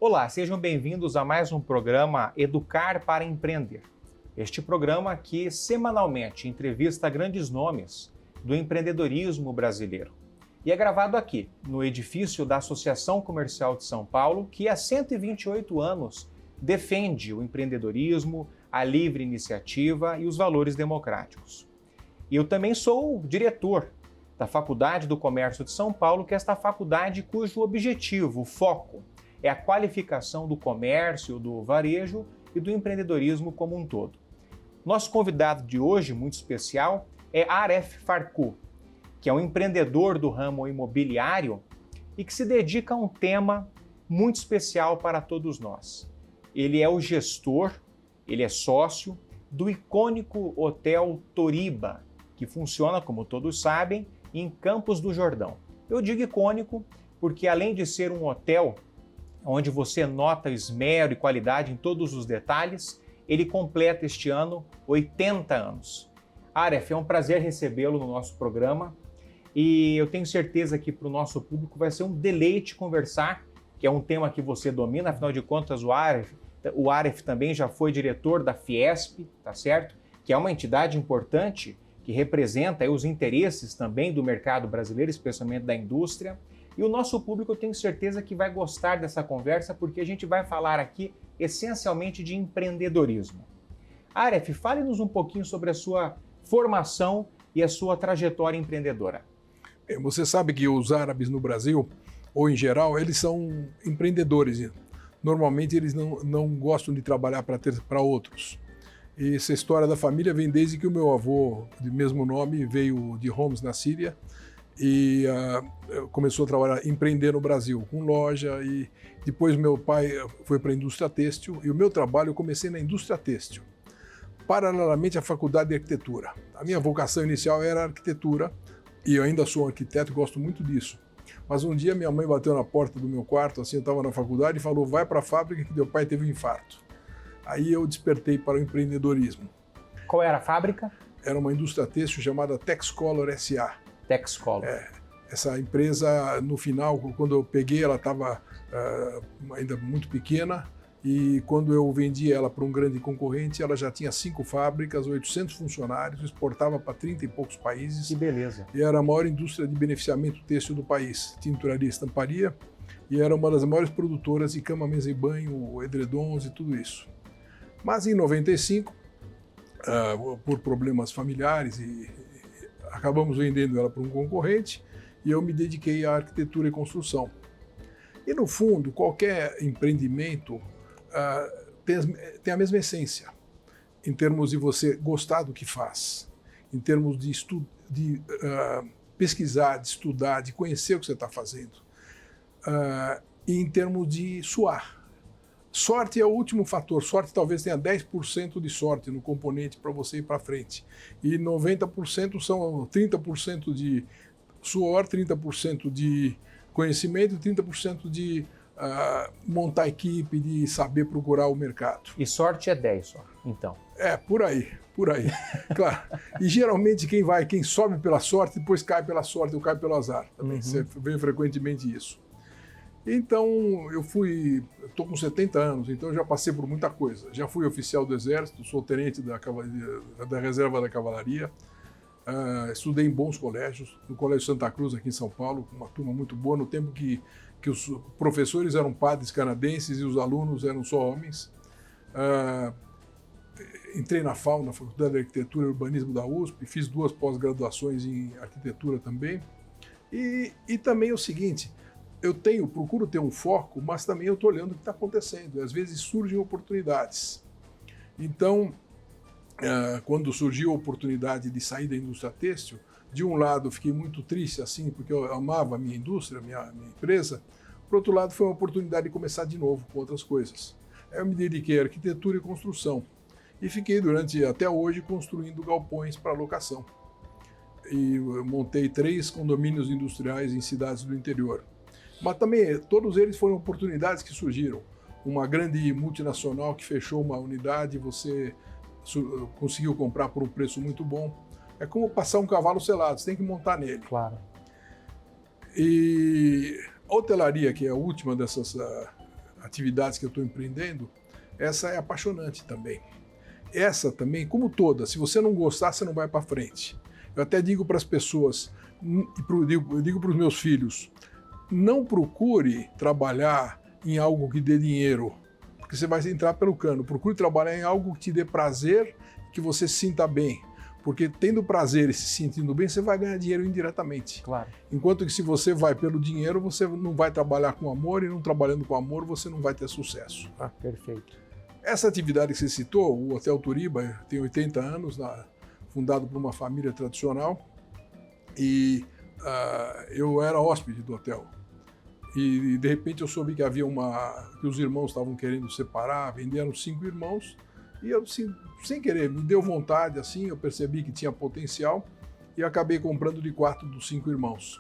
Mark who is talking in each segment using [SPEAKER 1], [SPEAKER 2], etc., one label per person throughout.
[SPEAKER 1] Olá, sejam bem-vindos a mais um programa Educar para Empreender. Este programa que semanalmente entrevista grandes nomes do empreendedorismo brasileiro. E é gravado aqui, no edifício da Associação Comercial de São Paulo, que há 128 anos defende o empreendedorismo, a livre iniciativa e os valores democráticos. E eu também sou o diretor da Faculdade do Comércio de São Paulo, que é esta faculdade cujo objetivo, o foco, é a qualificação do comércio, do varejo e do empreendedorismo como um todo. Nosso convidado de hoje, muito especial, é Aref Farku, que é um empreendedor do ramo imobiliário e que se dedica a um tema muito especial para todos nós. Ele é o gestor, ele é sócio do icônico Hotel Toriba, que funciona, como todos sabem, em Campos do Jordão. Eu digo icônico porque, além de ser um hotel onde você nota esmero e qualidade em todos os detalhes, ele completa este ano 80 anos. Aref, é um prazer recebê-lo no nosso programa e eu tenho certeza que para o nosso público vai ser um deleite conversar, que é um tema que você domina, afinal de contas o Aref também já foi diretor da Fiesp, tá certo? Que é uma entidade importante que representa aí os interesses também do mercado brasileiro, especialmente da indústria. E o nosso público, eu tenho certeza que vai gostar dessa conversa, porque a gente vai falar aqui essencialmente de empreendedorismo. Aref, fale-nos um pouquinho sobre a sua formação e a sua trajetória empreendedora.
[SPEAKER 2] Você sabe que os árabes no Brasil, ou em geral, eles são empreendedores. Normalmente eles não gostam de trabalhar para outros. E essa história da família vem desde que o meu avô, de mesmo nome, veio de Homs, na Síria, e começou a trabalhar, empreender no Brasil, com loja, e depois meu pai foi para a indústria têxtil, e o meu trabalho eu comecei na indústria têxtil, paralelamente à faculdade de arquitetura. A minha vocação inicial era arquitetura, e eu ainda sou um arquiteto, gosto muito disso. Mas um dia minha mãe bateu na porta do meu quarto, assim, eu estava na faculdade, e falou, vai para a fábrica que meu pai teve um infarto. Aí eu despertei para o empreendedorismo.
[SPEAKER 1] Qual era a fábrica?
[SPEAKER 2] Era uma indústria têxtil chamada Texcolor S.A.
[SPEAKER 1] Texcolor.
[SPEAKER 2] Essa empresa, no final, quando eu peguei, ela estava ainda muito pequena, e quando eu vendi ela para um grande concorrente, ela já tinha 5 fábricas, 800 funcionários, exportava para 30 e poucos países.
[SPEAKER 1] Que beleza.
[SPEAKER 2] E era a maior indústria de beneficiamento têxtil do país, tinturaria e estamparia, e era uma das maiores produtoras de cama, mesa e banho, edredons e tudo isso. Mas em 95, por problemas familiares, acabamos vendendo ela para um concorrente e eu me dediquei à arquitetura e construção. E no fundo, qualquer empreendimento tem a mesma essência, em termos de você gostar do que faz, em termos de pesquisar, de estudar, de conhecer o que você está fazendo, e em termos de suar. Sorte é o último fator. Sorte talvez tenha 10% de sorte no componente para você ir para frente. E 90% são 30% de suor, 30% de conhecimento e 30% de montar equipe, de saber procurar o mercado.
[SPEAKER 1] E sorte é 10 só, então.
[SPEAKER 2] Por aí. Claro. E geralmente quem sobe pela sorte, depois cai pela sorte ou cai pelo azar. Também. Você vê frequentemente isso. Então, eu estou com 70 anos, então eu já passei por muita coisa. Já fui oficial do Exército, sou tenente da Reserva da Cavalaria, estudei em bons colégios, no Colégio Santa Cruz, aqui em São Paulo, com uma turma muito boa, no tempo que os professores eram padres canadenses e os alunos eram só homens. Entrei na FAU, na Faculdade de Arquitetura e Urbanismo da USP, fiz 2 pós-graduações em arquitetura também. E também é o seguinte, procuro ter um foco, mas também eu estou olhando o que está acontecendo. Às vezes surgem oportunidades. Então, quando surgiu a oportunidade de sair da indústria têxtil, de um lado fiquei muito triste, assim, porque eu amava a minha indústria, a minha empresa. Por outro lado, foi uma oportunidade de começar de novo com outras coisas. Aí eu me dediquei à arquitetura e construção. E fiquei até hoje construindo galpões para locação. E eu montei 3 condomínios industriais em cidades do interior. Mas também todos eles foram oportunidades que surgiram. Uma grande multinacional que fechou uma unidade, você conseguiu comprar por um preço muito bom. É como passar um cavalo selado, você tem que montar nele.
[SPEAKER 1] Claro.
[SPEAKER 2] E a hotelaria, que é a última dessas atividades que eu estou empreendendo, essa é apaixonante também. Essa também, como todas, se você não gostar, você não vai para frente. Eu até digo para as pessoas, eu digo para os meus filhos, não procure trabalhar em algo que dê dinheiro, porque você vai entrar pelo cano. Procure trabalhar em algo que te dê prazer, que você se sinta bem. Porque tendo prazer e se sentindo bem, você vai ganhar dinheiro indiretamente.
[SPEAKER 1] Claro.
[SPEAKER 2] Enquanto que se você vai pelo dinheiro, você não vai trabalhar com amor, e não trabalhando com amor, você não vai ter sucesso. Tá?
[SPEAKER 1] Perfeito.
[SPEAKER 2] Essa atividade que você citou, o Hotel Turiba, tem 80 anos, fundado por uma família tradicional, e eu era hóspede do hotel. E de repente eu soube que que os irmãos estavam querendo separar, venderam 5 irmãos, e eu, sem querer, me deu vontade, assim, eu percebi que tinha potencial e acabei comprando de 4 dos 5 irmãos.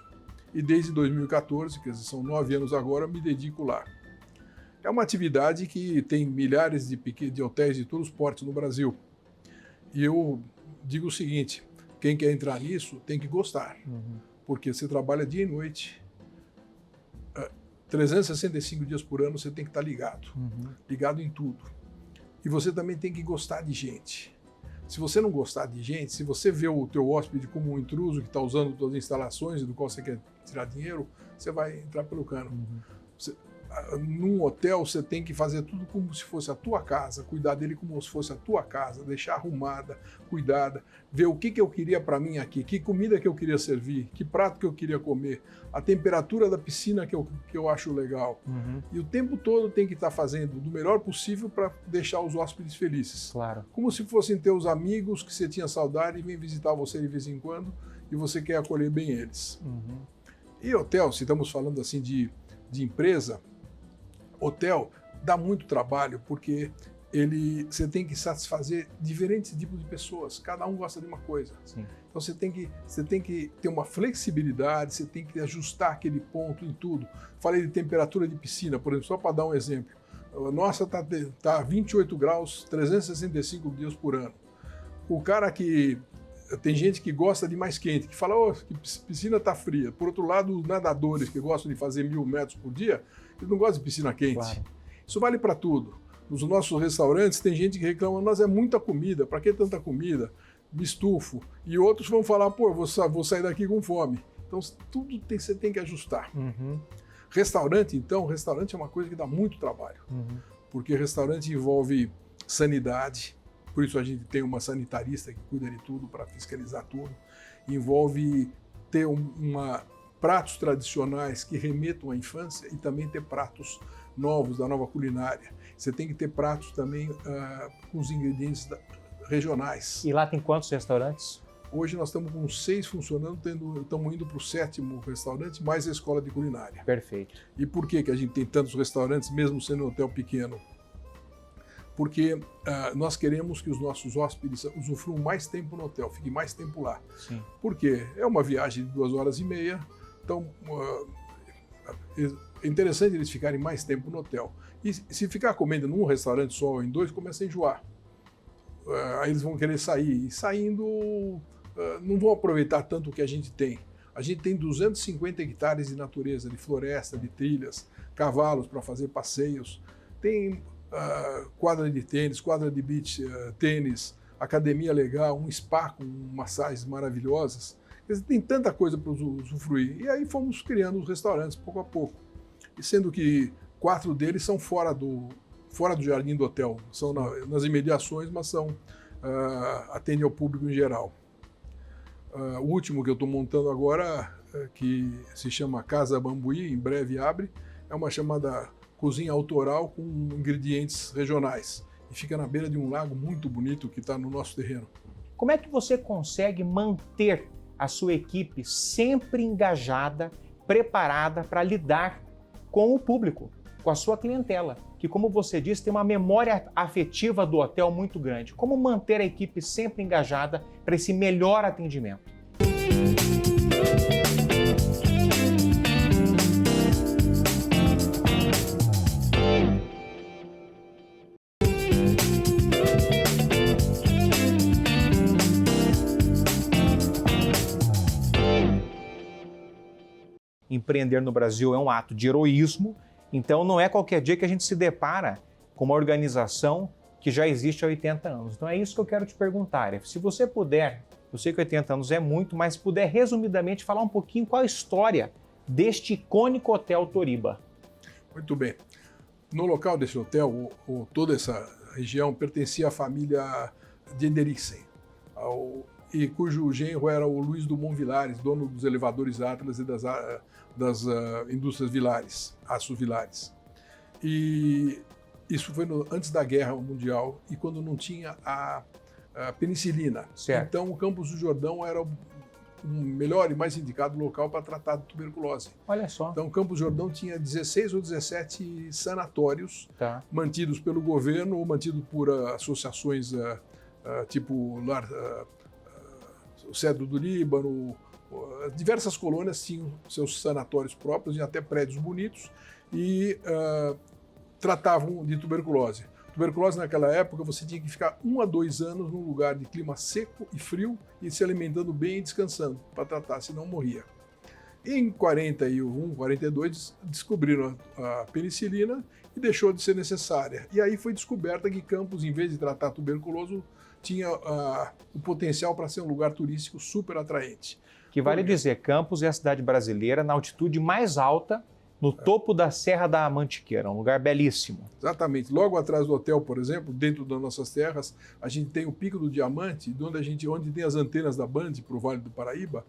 [SPEAKER 2] E desde 2014, quer dizer, são 9 anos agora, me dedico lá. É uma atividade que tem milhares de hotéis de todos os portos no Brasil. E eu digo o seguinte, quem quer entrar nisso tem que gostar, porque você trabalha dia e noite, 365 dias por ano você tem que estar ligado, ligado em tudo. E você também tem que gostar de gente. Se você não gostar de gente, se você vê o teu hóspede como um intruso que está usando todas as instalações e do qual você quer tirar dinheiro, você vai entrar pelo cano. Num hotel, você tem que fazer tudo como se fosse a tua casa, cuidar dele como se fosse a tua casa, deixar arrumada, cuidada, ver o que eu queria para mim aqui, que comida que eu queria servir, que prato que eu queria comer, a temperatura da piscina que eu acho legal. E o tempo todo tem que estar fazendo do melhor possível para deixar os hóspedes felizes.
[SPEAKER 1] Claro.
[SPEAKER 2] Como se fossem teus amigos que você tinha saudade e vêm visitar você de vez em quando e você quer acolher bem eles. E hotel, se estamos falando assim de empresa, hotel dá muito trabalho porque você tem que satisfazer diferentes tipos de pessoas, cada um gosta de uma coisa.
[SPEAKER 1] Sim.
[SPEAKER 2] Então você tem que ter uma flexibilidade, você tem que ajustar aquele ponto em tudo. Falei de temperatura de piscina, por exemplo, só para dar um exemplo. A nossa tá 28 graus, 365 dias por ano. O cara que... Tem gente que gosta de mais quente, que fala que piscina está fria. Por outro lado, os nadadores que gostam de fazer 1000 metros por dia, eles não gostam de piscina quente.
[SPEAKER 1] Claro.
[SPEAKER 2] Isso vale para tudo. Nos nossos restaurantes tem gente que reclama, mas é muita comida, para que tanta comida? Me estufo. E outros vão falar, vou sair daqui com fome. Então tudo você tem que ajustar. Restaurante, então, restaurante é uma coisa que dá muito trabalho. Porque restaurante envolve sanidade, por isso a gente tem uma sanitarista que cuida de tudo para fiscalizar tudo. Envolve ter pratos tradicionais que remetam à infância e também ter pratos novos, da nova culinária. Você tem que ter pratos também com os ingredientes regionais.
[SPEAKER 1] E lá tem quantos restaurantes?
[SPEAKER 2] Hoje nós estamos com 6 funcionando, estamos indo para o 7º restaurante, mais a escola de culinária.
[SPEAKER 1] Perfeito.
[SPEAKER 2] E por que a gente tem tantos restaurantes, mesmo sendo um hotel pequeno? Porque nós queremos que os nossos hóspedes usufruam mais tempo no hotel, fiquem mais tempo lá.
[SPEAKER 1] Sim.
[SPEAKER 2] Porque é uma viagem de 2 horas e meia, então é interessante eles ficarem mais tempo no hotel. E se ficar comendo num restaurante só ou em 2, começa a enjoar. Aí eles vão querer sair, e saindo não vão aproveitar tanto o que a gente tem. A gente tem 250 hectares de natureza, de floresta, de trilhas, cavalos para fazer passeios, tem quadra de tênis, quadra de beach tênis, academia legal, um spa com massagens maravilhosas. Quer dizer, tem tanta coisa para usufruir. E aí fomos criando os restaurantes pouco a pouco. E sendo que 4 deles são fora do jardim do hotel, são nas imediações, mas atendem ao público em geral. O último que eu estou montando agora, que se chama Casa Bambuí, em breve abre, é uma chamada cozinha autoral com ingredientes regionais. E fica na beira de um lago muito bonito que está no nosso terreno.
[SPEAKER 1] Como é que você consegue manter a sua equipe sempre engajada, preparada para lidar com o público, com a sua clientela, que, como você disse, tem uma memória afetiva do hotel muito grande? Como manter a equipe sempre engajada para esse melhor atendimento? Empreender no Brasil é um ato de heroísmo Então não é qualquer dia que a gente se depara com uma organização que já existe há 80 anos. Então é isso que eu quero te perguntar. Se você puder, eu sei que 80 anos é muito, mas puder resumidamente falar um pouquinho qual a história deste icônico Hotel Toriba.
[SPEAKER 2] Muito bem. No local desse hotel, toda essa região pertencia à família de Enderichsen, e cujo genro era o Luiz Dumont Vilares, dono dos elevadores Atlas e das indústrias Vilares, Aço Vilares. E isso foi antes da Guerra Mundial e quando não tinha a penicilina.
[SPEAKER 1] Certo.
[SPEAKER 2] Então, o Campos do Jordão era o melhor e mais indicado local para tratar de tuberculose.
[SPEAKER 1] Olha só.
[SPEAKER 2] Então, Campos do Jordão tinha 16 ou 17 sanatórios mantidos pelo governo ou mantidos por associações tipo o Cedro do Líbano. Diversas colônias tinham seus sanatórios próprios e até prédios bonitos e tratavam de tuberculose. Tuberculose naquela época você tinha que ficar 1 a 2 anos num lugar de clima seco e frio e se alimentando bem e descansando para tratar, senão morria. Em 41, 42 descobriram a penicilina e deixou de ser necessária. E aí foi descoberta que Campos, em vez de tratar tuberculoso, tinha o potencial para ser um lugar turístico super atraente.
[SPEAKER 1] Que vale dizer, Campos é a cidade brasileira na altitude mais alta, no topo da Serra da Mantiqueira, um lugar belíssimo.
[SPEAKER 2] Exatamente. Logo atrás do hotel, por exemplo, dentro das nossas terras, a gente tem o Pico do Diamante, onde tem as antenas da Band para o Vale do Paraíba,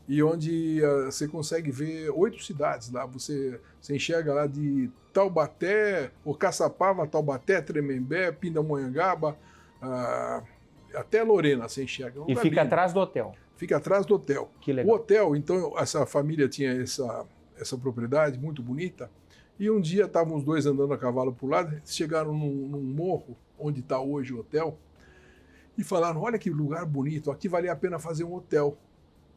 [SPEAKER 2] e onde você consegue ver 8 cidades lá. Você enxerga lá de Taubaté, Caçapava, Taubaté, Tremembé, Pindamonhangaba, até Lorena você enxerga.
[SPEAKER 1] E fica atrás do hotel.
[SPEAKER 2] Fica atrás do hotel.
[SPEAKER 1] Que legal.
[SPEAKER 2] O hotel, então, essa família tinha essa propriedade muito bonita, e um dia estavam os dois andando a cavalo por lá, chegaram num morro, onde está hoje o hotel, e falaram, olha que lugar bonito, aqui valia a pena fazer um hotel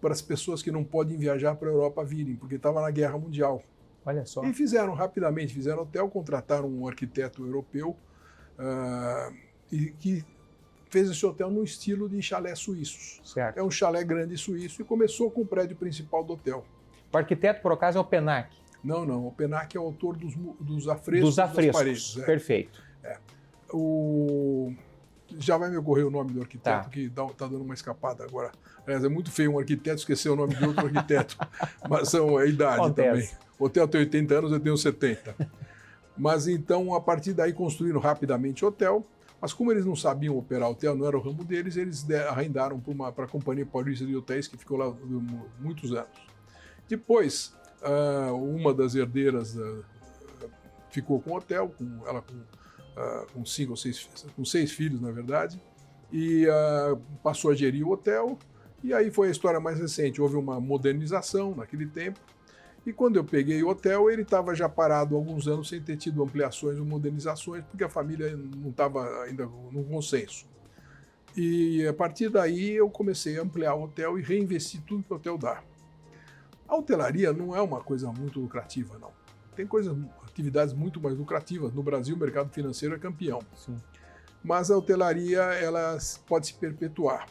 [SPEAKER 2] para as pessoas que não podem viajar para a Europa virem, porque estava na Guerra Mundial.
[SPEAKER 1] Olha só.
[SPEAKER 2] E fizeram hotel, contrataram um arquiteto europeu, e que fez esse hotel no estilo de chalé suíços.
[SPEAKER 1] Certo.
[SPEAKER 2] É um chalé grande suíço e começou com o prédio principal do hotel.
[SPEAKER 1] O arquiteto, por acaso, é o Penac?
[SPEAKER 2] Não. O Penac é o autor dos afrescos.
[SPEAKER 1] Dos afrescos,
[SPEAKER 2] das paredes.
[SPEAKER 1] perfeito.
[SPEAKER 2] Já vai me ocorrer o nome do arquiteto, que está dando uma escapada agora. Aliás, é muito feio um arquiteto esquecer o nome de outro arquiteto, mas é a idade
[SPEAKER 1] Acontece.
[SPEAKER 2] também. O hotel tem 80 anos, eu tenho 70. Mas então, a partir daí, construíram rapidamente o hotel. Mas como eles não sabiam operar hotel, não era o ramo deles, eles arrendaram para a Companhia Paulista de Hotéis, que ficou lá muitos anos. Depois, uma das herdeiras ficou com o hotel, com 5 ou 6 filhos, na verdade, e passou a gerir o hotel, e aí foi a história mais recente. Houve uma modernização naquele tempo, e quando eu peguei o hotel, ele estava já parado há alguns anos sem ter tido ampliações ou modernizações, porque a família não estava ainda no consenso. E a partir daí eu comecei a ampliar o hotel e reinvestir tudo que o hotel dá. A hotelaria não é uma coisa muito lucrativa, não. Tem atividades muito mais lucrativas. No Brasil, o mercado financeiro é campeão.
[SPEAKER 1] Sim.
[SPEAKER 2] Mas a hotelaria ela pode se perpetuar.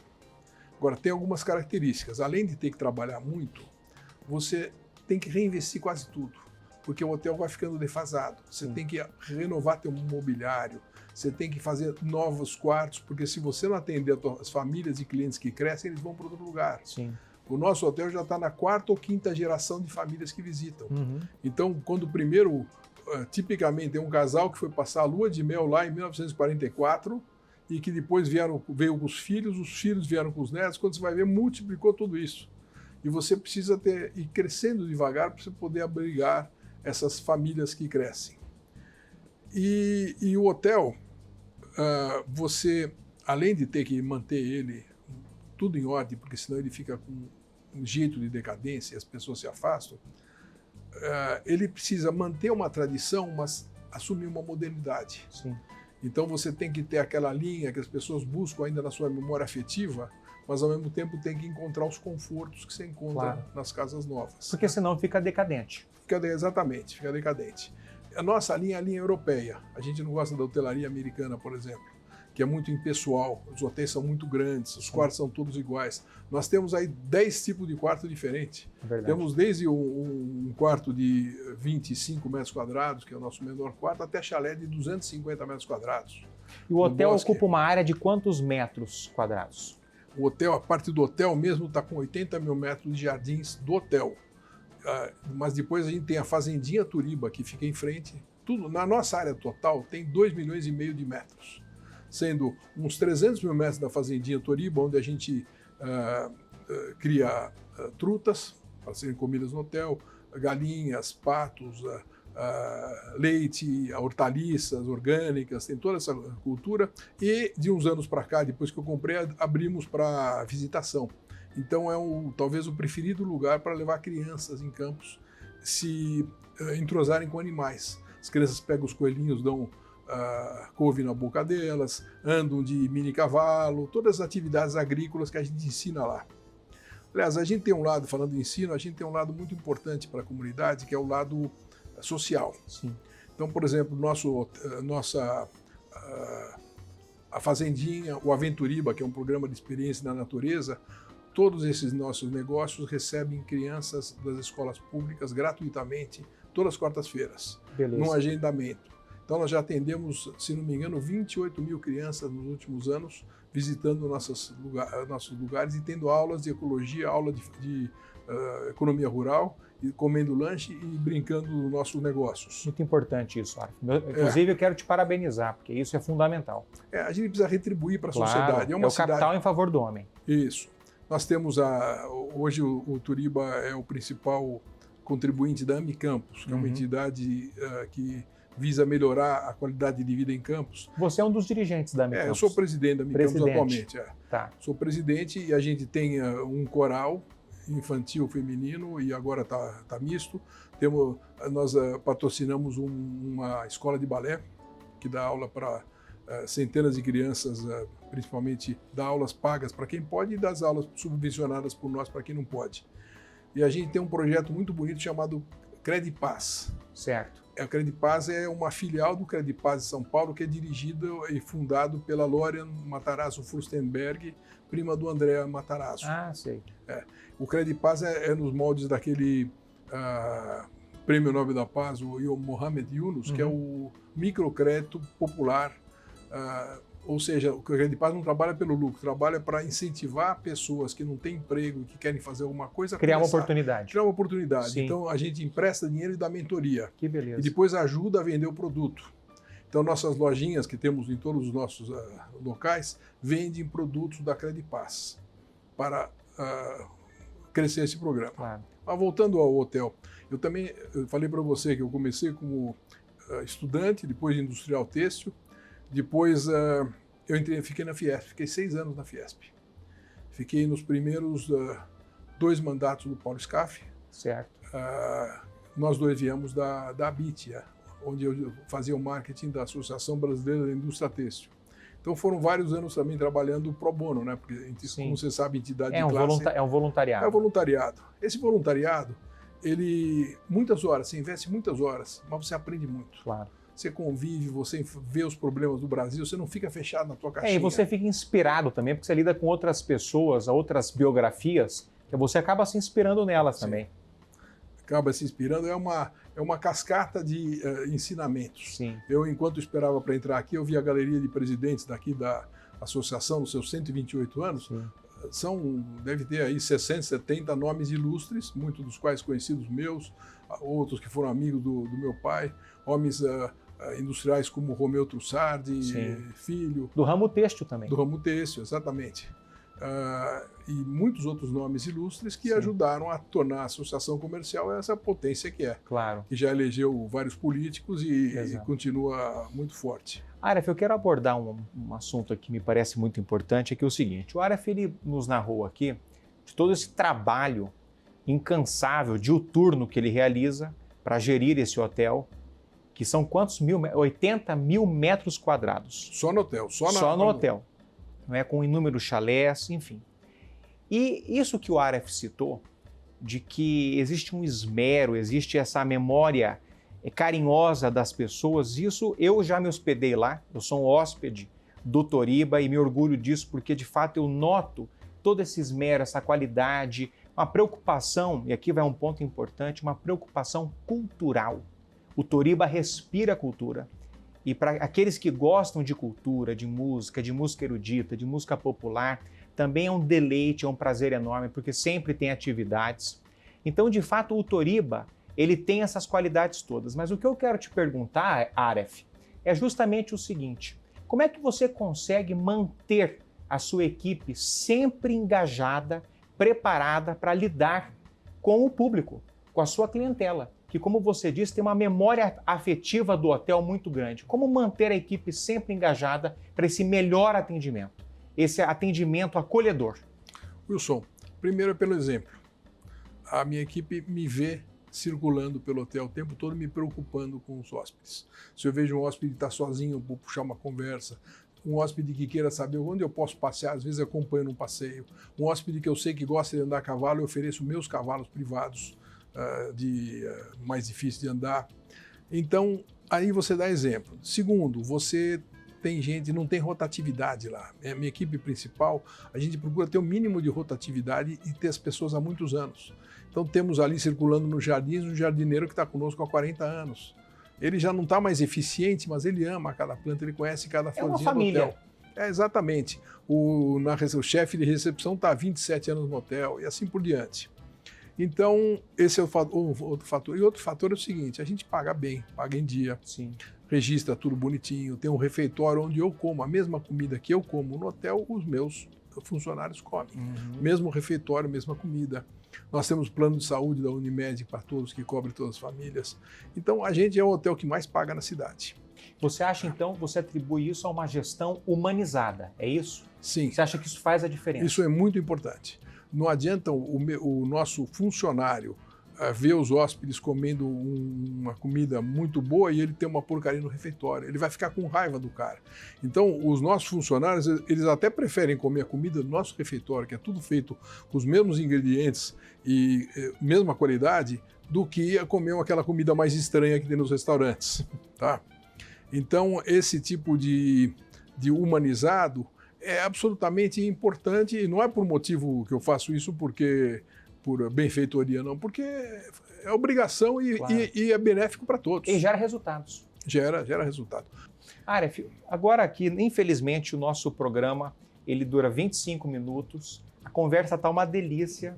[SPEAKER 2] Agora, tem algumas características. Além de ter que trabalhar muito, você tem que reinvestir quase tudo, porque o hotel vai ficando defasado. Você tem que renovar teu mobiliário, você tem que fazer novos quartos, porque se você não atender as famílias e clientes que crescem, eles vão para outro lugar.
[SPEAKER 1] Sim.
[SPEAKER 2] O nosso hotel já está na 4ª ou 5ª geração de famílias que visitam. Então, quando o primeiro, tipicamente, tem um casal que foi passar a lua de mel lá em 1944 e que depois veio com os filhos vieram com os netos, quando você vai ver, multiplicou tudo isso. E você precisa ir crescendo devagar para você poder abrigar essas famílias que crescem. E o hotel, você, além de ter que manter ele tudo em ordem, porque senão ele fica com um jeito de decadência e as pessoas se afastam, ele precisa manter uma tradição, mas assumir uma modernidade.
[SPEAKER 1] Sim.
[SPEAKER 2] Então você tem que ter aquela linha que as pessoas buscam ainda na sua memória afetiva, mas ao mesmo tempo tem que encontrar os confortos que você encontra nas casas novas.
[SPEAKER 1] Porque senão fica decadente.
[SPEAKER 2] Exatamente, fica decadente. A nossa linha é a linha europeia. A gente não gosta da hotelaria americana, por exemplo, que é muito impessoal. Os hotéis são muito grandes, os quartos são todos iguais. Nós temos aí 10 tipos de quarto diferentes. Temos desde um quarto de 25 metros quadrados, que é o nosso menor quarto, até chalé de 250 metros quadrados.
[SPEAKER 1] E o hotel ocupa uma área de quantos metros quadrados?
[SPEAKER 2] O hotel, a parte do hotel mesmo está com 80 mil metros de jardins do hotel. Mas depois a gente tem a Fazendinha Turiba, que fica em frente. Tudo, na nossa área total tem 2,5 milhões de metros, sendo uns 300 mil metros da Fazendinha Turiba, onde a gente cria trutas para serem comidas no hotel, galinhas, patos, leite, hortaliças orgânicas, tem toda essa cultura. E de uns anos para cá, depois que eu comprei, abrimos para visitação. Então talvez o preferido lugar para levar crianças em Campos se entrosarem com animais. As crianças pegam os coelhinhos, dão couve na boca delas, andam de mini cavalo, todas as atividades agrícolas que a gente ensina lá. Aliás, a gente tem um lado, falando de ensino, a gente tem um lado muito importante para a comunidade, que é o lado social.
[SPEAKER 1] Sim.
[SPEAKER 2] Então, por exemplo, a Fazendinha, o Aventuriba, que é um programa de experiência na natureza, todos esses nossos negócios recebem crianças das escolas públicas gratuitamente, todas as quartas-feiras, num agendamento. Então, nós já atendemos, se não me engano, 28 mil crianças nos últimos anos, visitando nossos lugares e tendo aulas de ecologia, aula de economia rural, e comendo lanche e brincando nos nossos negócios.
[SPEAKER 1] Muito importante isso, Arif. Inclusive, eu quero te parabenizar, porque isso é fundamental.
[SPEAKER 2] A gente precisa retribuir para a sociedade.
[SPEAKER 1] É o capital em favor do homem.
[SPEAKER 2] Isso. Nós temos hoje o Turiba é o principal contribuinte da AMI Campos, que é uma entidade que visa melhorar a qualidade de vida em Campos.
[SPEAKER 1] Você é um dos dirigentes da AMI Campos.
[SPEAKER 2] Eu sou presidente da AMI Campos atualmente.
[SPEAKER 1] Tá.
[SPEAKER 2] Sou presidente e a gente tem um coral infantil, feminino, e agora tá misto. Nós patrocinamos uma escola de balé que dá aula para centenas de crianças, principalmente dá aulas pagas para quem pode e das aulas subvencionadas por nós para quem não pode. E a gente tem um projeto muito bonito chamado Credipaz.
[SPEAKER 1] Certo.
[SPEAKER 2] A Credipaz é uma filial do Credipaz de São Paulo, que é dirigido e fundado pela Lorian Matarazzo Furstenberg, prima do André Matarazzo.
[SPEAKER 1] Ah, sei.
[SPEAKER 2] O Credipaz é nos moldes daquele Prêmio Nobel da Paz, o Mohamed Yunus, que é o microcrédito popular. Ou seja, o Credipaz não trabalha pelo lucro, trabalha para incentivar pessoas que não têm emprego e que querem fazer alguma coisa a
[SPEAKER 1] criar uma oportunidade.
[SPEAKER 2] Criar uma oportunidade.
[SPEAKER 1] Sim.
[SPEAKER 2] Então a gente empresta dinheiro e dá mentoria.
[SPEAKER 1] Que beleza.
[SPEAKER 2] E depois ajuda a vender o produto. Então nossas lojinhas que temos em todos os nossos locais vendem produtos da Credipaz para crescer esse programa.
[SPEAKER 1] Claro.
[SPEAKER 2] Mas voltando ao hotel, eu falei para você que eu comecei como estudante, depois industrial têxtil. Depois fiquei na Fiesp, fiquei 6 anos na Fiesp. Fiquei nos primeiros 2 mandatos do Paulo Scaff.
[SPEAKER 1] Certo.
[SPEAKER 2] Nós dois viemos da ABIT, onde eu fazia o marketing da Associação Brasileira da Indústria Têxtil. Então foram vários anos também trabalhando pro bono, né? Porque, como você sabe, entidade de classe...
[SPEAKER 1] É um voluntariado.
[SPEAKER 2] É um voluntariado. Esse voluntariado, muitas horas, você investe muitas horas, mas você aprende muito.
[SPEAKER 1] Claro.
[SPEAKER 2] Você convive, você vê os problemas do Brasil, você não fica fechado na tua caixinha.
[SPEAKER 1] E você fica inspirado também, porque você lida com outras pessoas, outras biografias, que você acaba se inspirando nelas também.
[SPEAKER 2] Acaba se inspirando, é uma cascata de ensinamentos.
[SPEAKER 1] Sim.
[SPEAKER 2] Eu, enquanto esperava para entrar aqui, eu vi a galeria de presidentes daqui da associação, nos seus 128 anos. Sim. Deve ter aí 60, 70 nomes ilustres, muitos dos quais conhecidos meus, outros que foram amigos do meu pai, homens industriais como Romeu Trussardi, filho.
[SPEAKER 1] Do ramo têxtil também.
[SPEAKER 2] Do ramo têxtil, exatamente. E muitos outros nomes ilustres que ajudaram a tornar a associação comercial essa potência que é.
[SPEAKER 1] Claro.
[SPEAKER 2] Que já elegeu vários políticos e continua muito forte.
[SPEAKER 1] Arif, eu quero abordar um assunto aqui que me parece muito importante, que é o seguinte. O Arif, ele nos narrou aqui de todo esse trabalho incansável, diuturno que ele realiza para gerir esse hotel, que são quantos 80 mil metros quadrados.
[SPEAKER 2] Só no hotel.
[SPEAKER 1] Só no hotel. Não é, com inúmeros chalés, enfim. E isso que o Arif citou, de que existe um esmero, existe essa memória carinhosa das pessoas, isso eu já me hospedei lá, eu sou um hóspede do Toriba e me orgulho disso porque, de fato, eu noto todo esse esmero, essa qualidade, uma preocupação, e aqui vai um ponto importante, uma preocupação cultural. O Toriba respira cultura. E para aqueles que gostam de cultura, de música erudita, de música popular, também é um deleite, é um prazer enorme, porque sempre tem atividades. Então, de fato, o Toriba, ele tem essas qualidades todas. Mas o que eu quero te perguntar, Aref, é justamente o seguinte: como é que você consegue manter a sua equipe sempre engajada, preparada para lidar com o público, com a sua clientela, que, como você disse, tem uma memória afetiva do hotel muito grande? Como manter a equipe sempre engajada para esse melhor atendimento, esse atendimento acolhedor?
[SPEAKER 2] Wilson, primeiro é pelo exemplo. A minha equipe me vê circulando pelo hotel o tempo todo, me preocupando com os hóspedes. Se eu vejo um hóspede que está sozinho, eu vou puxar uma conversa. Um hóspede que queira saber onde eu posso passear, às vezes acompanho num passeio. Um hóspede que eu sei que gosta de andar a cavalo, eu ofereço meus cavalos privados, mais difíceis de andar. Então, aí você dá exemplo. Segundo, você tem gente, não tem rotatividade lá. A minha equipe principal, a gente procura ter o mínimo de rotatividade e ter as pessoas há muitos anos. Então temos ali circulando nos jardins um jardineiro que está conosco há 40 anos. Ele já não está mais eficiente, mas ele ama cada planta, ele conhece cada florzinha do hotel. Exatamente. O chefe de recepção está há 27 anos no hotel e assim por diante. Então, esse é outro fator. E outro fator é o seguinte: a gente paga bem, paga em dia.
[SPEAKER 1] Sim.
[SPEAKER 2] Registra tudo bonitinho, tem um refeitório onde eu como a mesma comida que eu como no hotel, os meus funcionários comem. Mesmo refeitório, mesma comida. Nós temos plano de saúde da Unimed para todos, que cobre todas as famílias. Então, a gente é o hotel que mais paga na cidade.
[SPEAKER 1] Você acha, então, você atribui isso a uma gestão humanizada, é isso?
[SPEAKER 2] Sim.
[SPEAKER 1] Você acha que isso faz a diferença?
[SPEAKER 2] Isso é muito importante. Não adianta o nosso funcionário ver os hóspedes comendo uma comida muito boa e ele ter uma porcaria no refeitório. Ele vai ficar com raiva do cara. Então, os nossos funcionários, eles até preferem comer a comida do nosso refeitório, que é tudo feito com os mesmos ingredientes e mesma qualidade, do que comer aquela comida mais estranha que tem nos restaurantes. Tá? Então, esse tipo de humanizado é absolutamente importante, e não é por motivo que eu faço isso por benfeitoria, não, porque é obrigação e,
[SPEAKER 1] claro,
[SPEAKER 2] e é benéfico para todos.
[SPEAKER 1] E gera resultados.
[SPEAKER 2] Gera resultado.
[SPEAKER 1] Aref, agora aqui, infelizmente, o nosso programa ele dura 25 minutos, a conversa está uma delícia,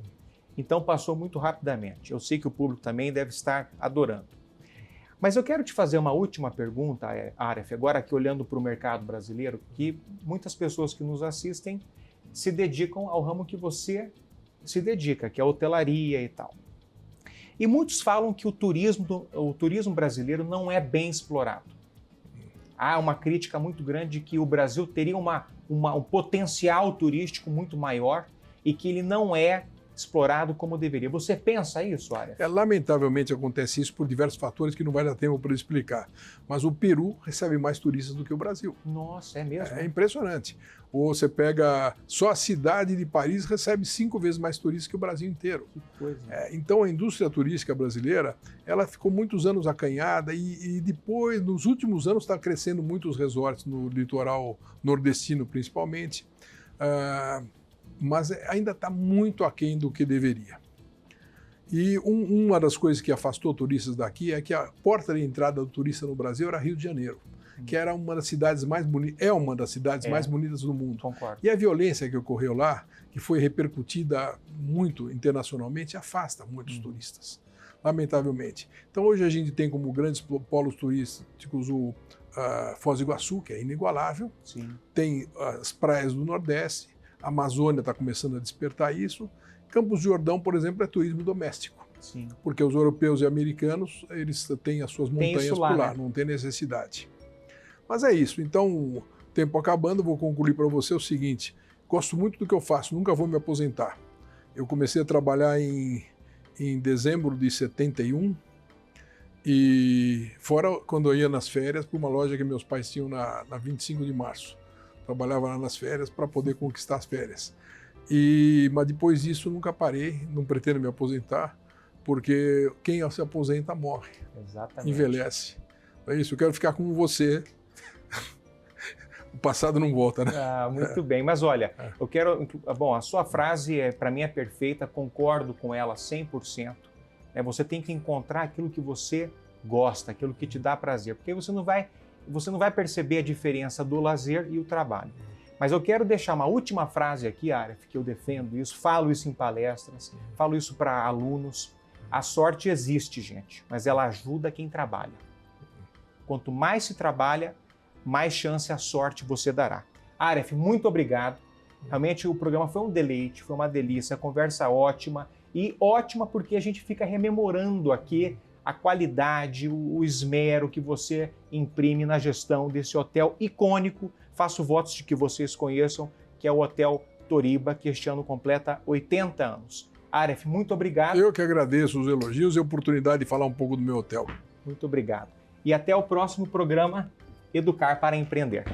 [SPEAKER 1] então passou muito rapidamente. Eu sei que o público também deve estar adorando. Mas eu quero te fazer uma última pergunta, Aref, agora aqui olhando para o mercado brasileiro, que muitas pessoas que nos assistem se dedicam ao ramo que você se dedica, que é a hotelaria e tal. E muitos falam que o turismo brasileiro não é bem explorado. Há uma crítica muito grande de que o Brasil teria um potencial turístico muito maior e que ele não é explorado como deveria. Você pensa isso, Aref?
[SPEAKER 2] Lamentavelmente acontece isso por diversos fatores que não vai dar tempo para explicar. Mas o Peru recebe mais turistas do que o Brasil.
[SPEAKER 1] Nossa, é mesmo?
[SPEAKER 2] É impressionante. Ou você pega, só a cidade de Paris recebe 5 vezes mais turistas que o Brasil inteiro.
[SPEAKER 1] Que coisa.
[SPEAKER 2] Então a indústria turística brasileira, ela ficou muitos anos acanhada e depois, nos últimos anos, está crescendo muito os resorts no litoral nordestino, principalmente. Mas ainda está muito aquém do que deveria. E uma das coisas que afastou turistas daqui é que a porta de entrada do turista no Brasil era Rio de Janeiro, que era uma das cidades mais bonitas, é uma das cidades mais bonitas do mundo.
[SPEAKER 1] Concordo.
[SPEAKER 2] E a violência que ocorreu lá, que foi repercutida muito internacionalmente, afasta muitos turistas, lamentavelmente. Então hoje a gente tem como grandes polos turísticos o Foz do Iguaçu, que é inigualável.
[SPEAKER 1] Sim.
[SPEAKER 2] Tem as praias do Nordeste, a Amazônia está começando a despertar isso. Campos do Jordão, por exemplo, é turismo doméstico.
[SPEAKER 1] Sim.
[SPEAKER 2] Porque os europeus e americanos, eles têm as suas montanhas por lá, né? Não tem necessidade. Mas é isso. Então, tempo acabando, vou concluir para você o seguinte: gosto muito do que eu faço, nunca vou me aposentar. Eu comecei a trabalhar em dezembro de 71, e fora quando eu ia nas férias para uma loja que meus pais tinham na 25 de março. Trabalhava lá nas férias para poder conquistar as férias. Mas depois disso nunca parei, não pretendo me aposentar, porque quem se aposenta morre.
[SPEAKER 1] Exatamente.
[SPEAKER 2] Envelhece. É isso, eu quero ficar como você, passado não volta, né?
[SPEAKER 1] Ah, muito bem. Mas olha, eu quero... Bom, a sua frase, para mim, é perfeita, concordo com ela 100%. Você tem que encontrar aquilo que você gosta, aquilo que te dá prazer, porque você não vai perceber a diferença do lazer e o trabalho. Mas eu quero deixar uma última frase aqui, Aref, que eu defendo isso, falo isso em palestras, falo isso para alunos. A sorte existe, gente, mas ela ajuda quem trabalha. Quanto mais se trabalha, mais chance a sorte você dará. Aref, muito obrigado. Realmente o programa foi um deleite, foi uma delícia, conversa ótima. E ótima porque a gente fica rememorando aqui a qualidade, o esmero que você imprime na gestão desse hotel icônico. Faço votos de que vocês conheçam, que é o Hotel Toriba, que este ano completa 80 anos. Aref, muito obrigado.
[SPEAKER 2] Eu que agradeço os elogios e a oportunidade de falar um pouco do meu hotel.
[SPEAKER 1] Muito obrigado. E até o próximo programa Educar para Empreender.